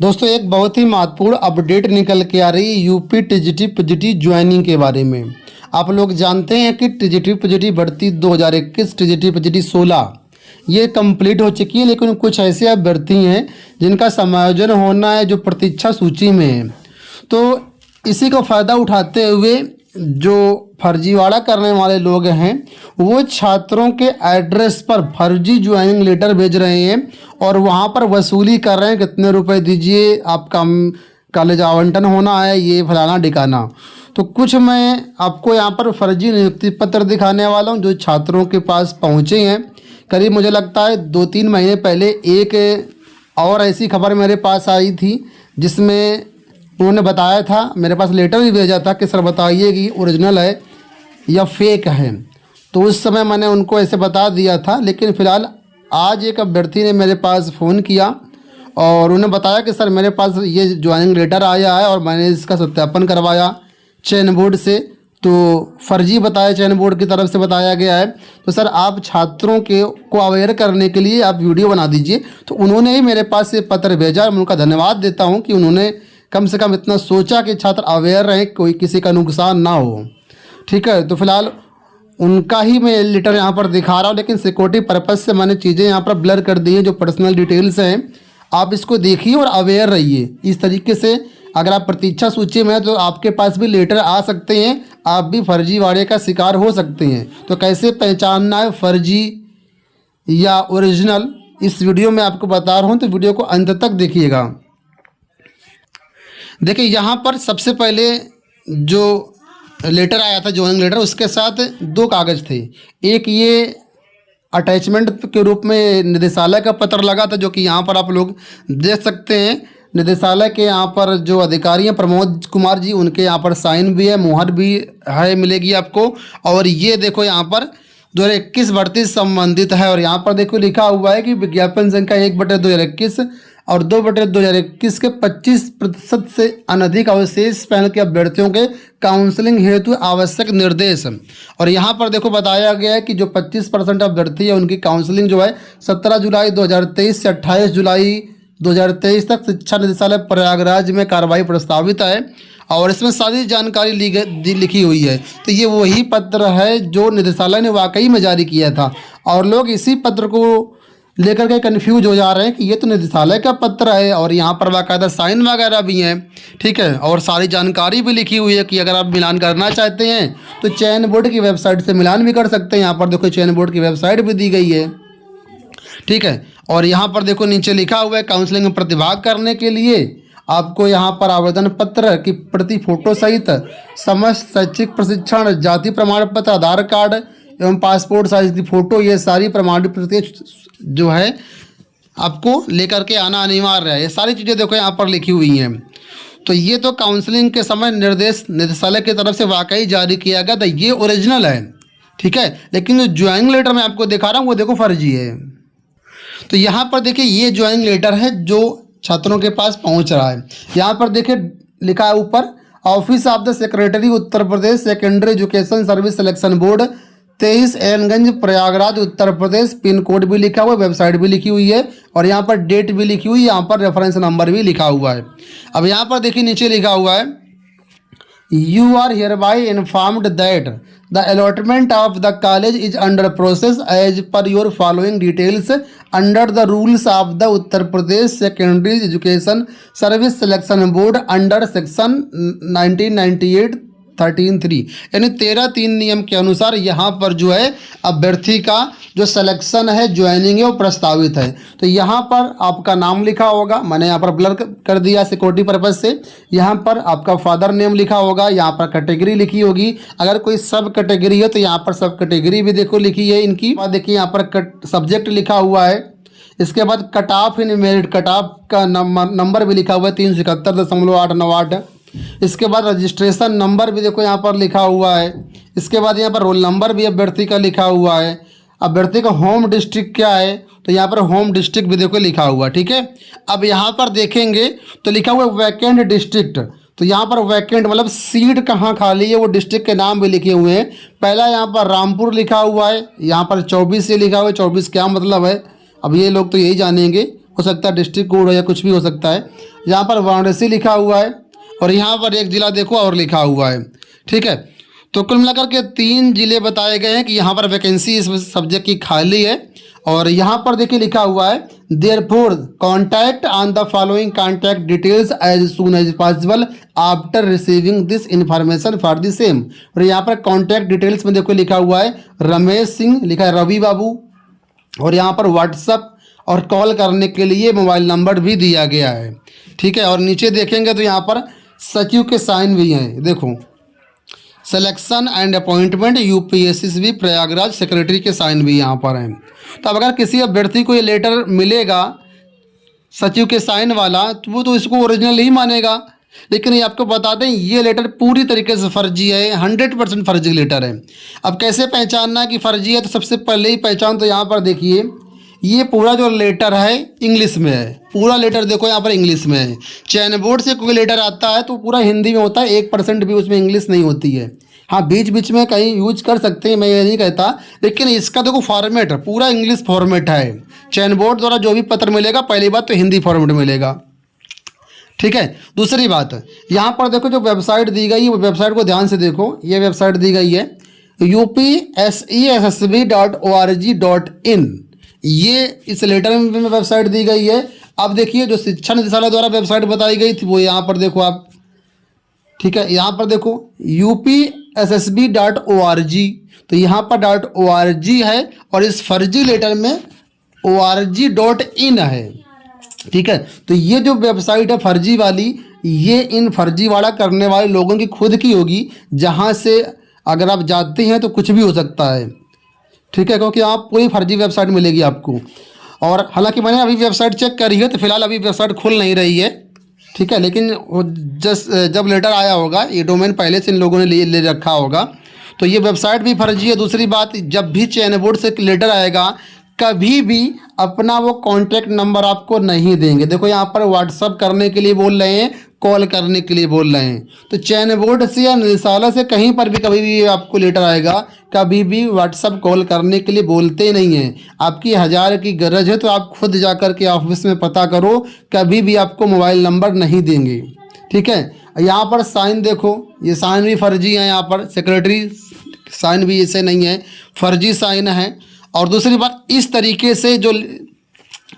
दोस्तों एक बहुत ही महत्वपूर्ण अपडेट निकल के आ रही है यूपी टीजीटी पीजीटी ज्वाइनिंग के बारे में। आप लोग जानते हैं कि टीजीटी पीजीटी भर्ती 2021 टीजीटी पीजीटी 16 ये कंप्लीट हो चुकी है, लेकिन कुछ ऐसे अभ्यर्थी हैं जिनका समायोजन होना है जो प्रतीक्षा सूची में है। तो इसी का फ़ायदा उठाते हुए जो फर्जीवाड़ा करने वाले लोग हैं वो छात्रों के एड्रेस पर फर्जी ज्वाइनिंग लेटर भेज रहे हैं और वहाँ पर वसूली कर रहे हैं, कितने रुपए दीजिए, आपका कॉलेज आवंटन होना है, ये फलाना ठिकाना। तो कुछ मैं आपको यहाँ पर फर्जी नियुक्ति पत्र दिखाने वाला हूँ जो छात्रों के पास पहुँचे हैं। करीब मुझे लगता है 2-3 महीने पहले एक और ऐसी खबर मेरे पास आई थी जिसमें उन्होंने बताया था, मेरे पास लेटर भी भेजा था कि सर बताइए कि ओरिजिनल है या फेक है। तो उस समय मैंने उनको ऐसे बता दिया था, लेकिन फ़िलहाल आज एक अभ्यर्थी ने मेरे पास फ़ोन किया और उन्हें बताया कि सर मेरे पास ये ज्वाइनिंग लेटर आया है और मैंने इसका सत्यापन करवाया चयन बोर्ड से, तो फर्जी बताया, चयन बोर्ड की तरफ से बताया गया है। तो सर आप छात्रों को अवेयर करने के लिए आप वीडियो बना दीजिए। तो उन्होंने ही मेरे पास ये पत्र भेजा। मैं उनका धन्यवाद देता हूँ कि उन्होंने कम से कम इतना सोचा कि छात्र अवेयर रहें, कोई किसी का नुकसान ना हो। ठीक है, तो फिलहाल उनका ही मैं लेटर यहाँ पर दिखा रहा हूँ, लेकिन सिक्योरिटी पर्पज़ से मैंने चीज़ें यहाँ पर ब्लर कर दी हैं। जो पर्सनल डिटेल्स हैं आप इसको देखिए और अवेयर रहिए। इस तरीके से अगर आप प्रतीक्षा सूची में हैं तो आपके पास भी लेटर आ सकते हैं, आप भी फर्जीवाड़े का शिकार हो सकते हैं। तो कैसे पहचानना है फर्जी या ओरिजिनल, इस वीडियो में आपको बता रहा हूँ, तो वीडियो को अंत तक देखिएगा। देखिए यहाँ पर सबसे पहले जो लेटर आया था ज्वाइनिंग लेटर, उसके साथ 2 कागज़ थे। एक ये अटैचमेंट के रूप में निदेशालय का पत्र लगा था, जो कि यहाँ पर आप लोग देख सकते हैं। निदेशालय के यहाँ पर जो अधिकारी हैं प्रमोद कुमार जी, उनके यहाँ पर साइन भी है, मुहर भी है, मिलेगी आपको। और ये देखो यहाँ पर 2021 भर्ती संबंधित है और यहाँ पर देखो लिखा हुआ है कि विज्ञापन संख्या 1/2021 और 2/2021 के 25% से अनधिक अवशेष पैनल के अभ्यर्थियों के काउंसलिंग हेतु आवश्यक निर्देश। और यहाँ पर देखो बताया गया है कि जो 25% अभ्यर्थी है उनकी काउंसलिंग जो है 17 जुलाई 2023 से 28 जुलाई 2023 तक शिक्षा निदेशालय प्रयागराज में कार्रवाई प्रस्तावित है। और इसमें सारी जानकारी लिखी हुई है। तो ये वही पत्र है जो निदेशालय ने वाकई में जारी किया था और लोग इसी पत्र को लेकर के कंफ्यूज हो जा रहे हैं कि ये तो निदेशालय का पत्र है और यहाँ पर बाकायदा साइन वगैरह भी हैं। ठीक है, और सारी जानकारी भी लिखी हुई है कि अगर आप मिलान करना चाहते हैं तो चयन बोर्ड की वेबसाइट से मिलान भी कर सकते हैं। यहाँ पर देखो चयन बोर्ड की वेबसाइट भी दी गई है। ठीक है, और यहाँ पर देखो नीचे लिखा हुआ है काउंसलिंग में प्रतिभाग करने के लिए आपको यहाँ पर आवेदन पत्र की प्रति फोटो सहित समस्त शैक्षिक प्रशिक्षण, जाति प्रमाण पत्र, आधार कार्ड एवं पासपोर्ट साइज की फ़ोटो, ये सारी प्रमाणित प्रति जो है आपको लेकर के आना अनिवार्य है। ये सारी चीज़ें देखो यहाँ पर लिखी हुई हैं। तो ये तो काउंसलिंग के समय निर्देश निदेशालय की तरफ से वाकई जारी किया गया था, ये ओरिजिनल है। ठीक है, लेकिन जो ज्वाइनिंग लेटर मैं आपको दिखा रहा हूँ वो देखो फर्जी है। तो यहाँ पर देखिए ये ज्वाइनिंग लेटर है जो छात्रों के पास पहुँच रहा है। यहाँ पर देखिए लिखा है ऊपर, office of the secretary Uttar Pradesh secondary education service selection board 23 एनगंज प्रयागराज उत्तर प्रदेश। पिन कोड भी लिखा हुआ है, वेबसाइट भी लिखी हुई है और यहाँ पर डेट भी लिखी हुई है, यहाँ पर रेफरेंस नंबर भी लिखा हुआ है। अब यहाँ पर देखिए नीचे लिखा हुआ है, you are hereby informed that the allotment of the college is under process as per your following details under the rules of the Uttar Pradesh secondary education service selection board under section 1998-13(3) यानी 13(3) नियम के अनुसार यहाँ पर जो है अभ्यर्थी का जो सिलेक्शन है, ज्वाइनिंग है, वो प्रस्तावित है। तो यहाँ पर आपका नाम लिखा होगा, मैंने यहाँ पर ब्लर कर दिया सिक्योरिटी पर्पज़ से। यहाँ पर आपका फादर नेम लिखा होगा, यहाँ पर कैटेगरी लिखी होगी। अगर कोई सब कैटेगरी है तो यहाँ पर सब कैटेगरी भी देखो लिखी है इनकी। देखिए यहाँ पर सब्जेक्ट लिखा हुआ है। इसके बाद cut off in merit, cut off का नंबर भी लिखा हुआ है 371.898। इसके बाद रजिस्ट्रेशन नंबर भी देखो यहाँ पर लिखा हुआ है। इसके बाद यहाँ पर रोल नंबर भी अभ्यर्थी का लिखा हुआ है। अभ्यर्थी का होम डिस्ट्रिक्ट क्या है तो यहाँ पर होम डिस्ट्रिक्ट भी देखो लिखा हुआ। ठीक है, अब यहाँ पर देखेंगे तो लिखा हुआ है वैकेंट डिस्ट्रिक्ट। तो यहाँ पर वैकेंट मतलब सीट कहाँ खाली है वो डिस्ट्रिक्ट के नाम भी लिखे हुए हैं। पहला यहाँ पर रामपुर लिखा हुआ है, यहाँ पर 24 से लिखा हुआ है। 24 क्या मतलब है अब ये लोग तो यही जानेंगे। हो सकता है डिस्ट्रिक्ट कोड हो या कुछ भी हो सकता है। यहाँ पर वाराणसी लिखा हुआ है और यहाँ पर एक ज़िला देखो और लिखा हुआ है, ठीक है। तो कुल मिलाकर के 3 ज़िले बताए गए हैं कि यहाँ पर वैकेंसी इस सब्जेक्ट की खाली है। और यहाँ पर देखिए लिखा हुआ है therefore contact on the following contact details as soon as possible after receiving this information for the same. और यहाँ पर कॉन्टैक्ट डिटेल्स में देखो लिखा हुआ है रमेश सिंह, लिखा है रवि बाबू, और यहाँ पर व्हाट्सअप और कॉल करने के लिए मोबाइल नंबर भी दिया गया है, ठीक है। और नीचे देखेंगे तो यहाँ पर सचिव के साइन भी हैं, देखो selection and appointment UPSC Prayagraj secretary के साइन भी यहाँ पर हैं। तो अब अगर किसी अभ्यर्थी को ये लेटर मिलेगा सचिव के साइन वाला तो वो तो इसको ओरिजिनल ही मानेगा, लेकिन ये आपको बता दें ये लेटर पूरी तरीके से फर्जी है, 100% फर्जी लेटर है। अब कैसे पहचानना है कि फर्जी है, तो सबसे पहले ही पहचान तो यहाँ पर देखिए ये पूरा जो लेटर है इंग्लिश में है, पूरा लेटर देखो यहाँ पर इंग्लिश में है। चयन बोर्ड से कोई लेटर आता है तो पूरा हिंदी में होता है, 1% भी उसमें इंग्लिश नहीं होती है। हाँ बीच बीच में कहीं यूज कर सकते हैं, मैं ये नहीं कहता, लेकिन इसका देखो फॉर्मेट पूरा इंग्लिश फॉर्मेट है। चयन बोर्ड द्वारा जो भी पत्र मिलेगा पहली बात तो हिंदी फॉर्मेट मिलेगा, ठीक है। दूसरी बात यहाँ पर देखो जो वेबसाइट दी गई है वो वेबसाइट को ध्यान से देखो, ये वेबसाइट दी गई है upsessb.org.in, ये इस लेटर में वेबसाइट दी गई है। अब देखिए जो शिक्षा निदेशालय द्वारा वेबसाइट बताई गई थी वो यहाँ पर देखो आप, ठीक है। यहाँ पर देखो upssb.org, तो यहाँ पर .org है और इस फर्जी लेटर में org.in है, ठीक है। तो ये जो वेबसाइट है फर्जी वाली, ये इन फर्जीवाड़ा करने वाले लोगों की खुद की होगी, जहाँ से अगर आप जाते हैं तो कुछ भी हो सकता है, ठीक है, क्योंकि आप पूरी फर्जी वेबसाइट मिलेगी आपको। और हालांकि मैंने अभी वेबसाइट चेक करी है तो फिलहाल अभी वेबसाइट खुल नहीं रही है, ठीक है, लेकिन जब लेटर आया होगा ये डोमेन पहले से इन लोगों ने ले रखा होगा, तो ये वेबसाइट भी फर्जी है। दूसरी बात, जब भी चयन बोर्ड से लेटर आएगा कभी भी अपना वो कॉन्टैक्ट नंबर आपको नहीं देंगे। देखो यहाँ पर व्हाट्सअप करने के लिए बोल रहे हैं, कॉल करने के लिए बोल रहे हैं। तो चयन बोर्ड से या निदेशालय से कहीं पर भी कभी भी आपको लेटर आएगा कभी भी व्हाट्सअप कॉल करने के लिए बोलते नहीं हैं। आपकी 1000 की गरज है तो आप खुद जा कर के ऑफिस में पता करो, कभी भी आपको मोबाइल नंबर नहीं देंगे, ठीक है। यहाँ पर साइन देखो, ये साइन भी फर्जी है, यहाँ पर सेक्रेटरी साइन भी ऐसे नहीं है, फर्जी साइन है। और दूसरी बात, इस तरीके से जो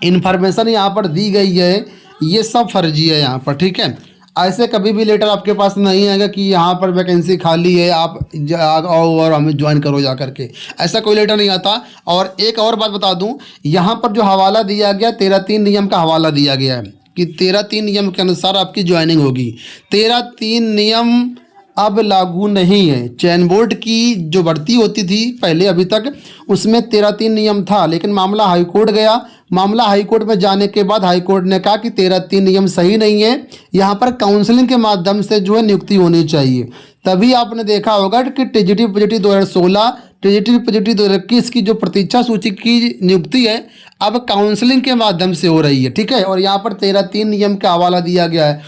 इन्फॉर्मेशन यहाँ पर दी गई है ये सब फर्जी है यहाँ पर, ठीक है। ऐसे कभी भी लेटर आपके पास नहीं आएगा कि यहाँ पर वैकेंसी खाली है, आप आओ और हमें ज्वाइन करो जा करके, ऐसा कोई लेटर नहीं आता। और एक और बात बता दूँ, यहाँ पर जो हवाला दिया गया 13(3) नियम का हवाला दिया गया है कि 13(3) नियम के अनुसार आपकी ज्वाइनिंग होगी। 13(3) नियम अब लागू नहीं है। चयन बोर्ड की जो भर्ती होती थी पहले अभी तक उसमें 13(3) नियम था, लेकिन मामला हाईकोर्ट गया। मामला हाईकोर्ट में जाने के बाद हाईकोर्ट ने कहा कि 13(3) नियम सही नहीं है, यहाँ पर काउंसलिंग के माध्यम से जो है नियुक्ति होनी चाहिए। तभी आपने देखा होगा कि टीजीटी पीजीटी 2016, टीजीटी पीजीटी 2021 की जो प्रतीक्षा सूची की नियुक्ति है अब काउंसलिंग के माध्यम से हो रही है, ठीक है। और यहाँ पर 13(3) नियम का हवाला दिया गया है।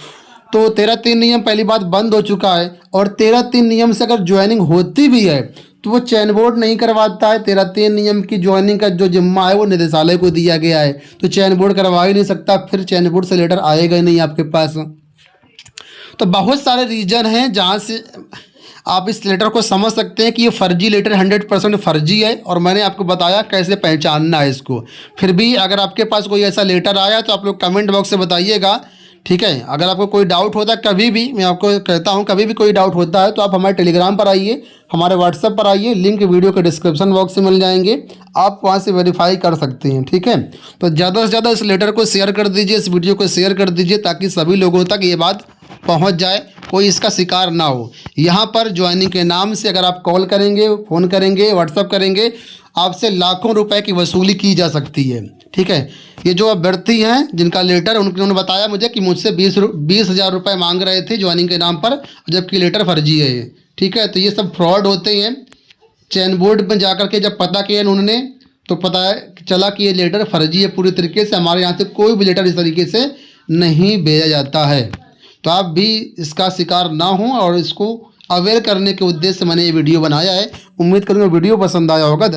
तो 13(3) नियम पहली बात बंद हो चुका है, और 13(3) नियम से अगर ज्वाइनिंग होती भी है तो वो चयन बोर्ड नहीं करवाता है। 13(3) नियम की ज्वाइनिंग का जो जिम्मा है वो निदेशालय को दिया गया है, तो चयन बोर्ड करवा ही नहीं सकता, फिर चयन बोर्ड से लेटर आएगा ही नहीं आपके पास। तो बहुत सारे रीजन हैं जहाँ से आप इस लेटर को समझ सकते हैं कि ये फर्जी लेटर 100% फर्जी है, और मैंने आपको बताया कैसे पहचानना है इसको। फिर भी अगर आपके पास कोई ऐसा लेटर आया तो आप लोग कमेंट बॉक्स से बताइएगा, ठीक है। अगर आपको कोई डाउट होता है कभी भी, मैं आपको कहता हूँ कभी भी कोई डाउट होता है तो आप हमारे टेलीग्राम पर आइए, हमारे व्हाट्सएप पर आइए, लिंक वीडियो के डिस्क्रिप्शन बॉक्स में मिल जाएंगे, आप वहाँ से वेरीफाई कर सकते हैं, ठीक है। तो ज़्यादा से ज़्यादा इस लेटर को शेयर कर दीजिए, इस वीडियो को शेयर कर दीजिए, ताकि सभी लोगों तक ये बात पहुँच जाए, कोई इसका शिकार ना हो। यहाँ पर ज्वाइनिंग के नाम से अगर आप कॉल करेंगे, फ़ोन करेंगे, व्हाट्सअप करेंगे, आपसे लाखों रुपए की वसूली की जा सकती है, ठीक है। ये जो अभ्यर्थी हैं जिनका लेटर, उन्होंने बताया मुझे कि मुझसे 20,000 रुपये मांग रहे थे ज्वाइनिंग के नाम पर, जबकि लेटर फर्जी है ये, ठीक है। तो ये सब फ्रॉड होते हैं। चयन बोर्ड में जाकर के जब पता किया उन्होंने तो पता चला कि ये लेटर फर्जी है पूरी तरीके से। हमारे यहाँ से कोई भी लेटर इस तरीके से नहीं भेजा जाता है। तो आप भी इसका शिकार ना हों, और इसको अवेयर करने के उद्देश्य से मैंने ये वीडियो बनाया है। उम्मीद करूँगा वीडियो पसंद आया होगा।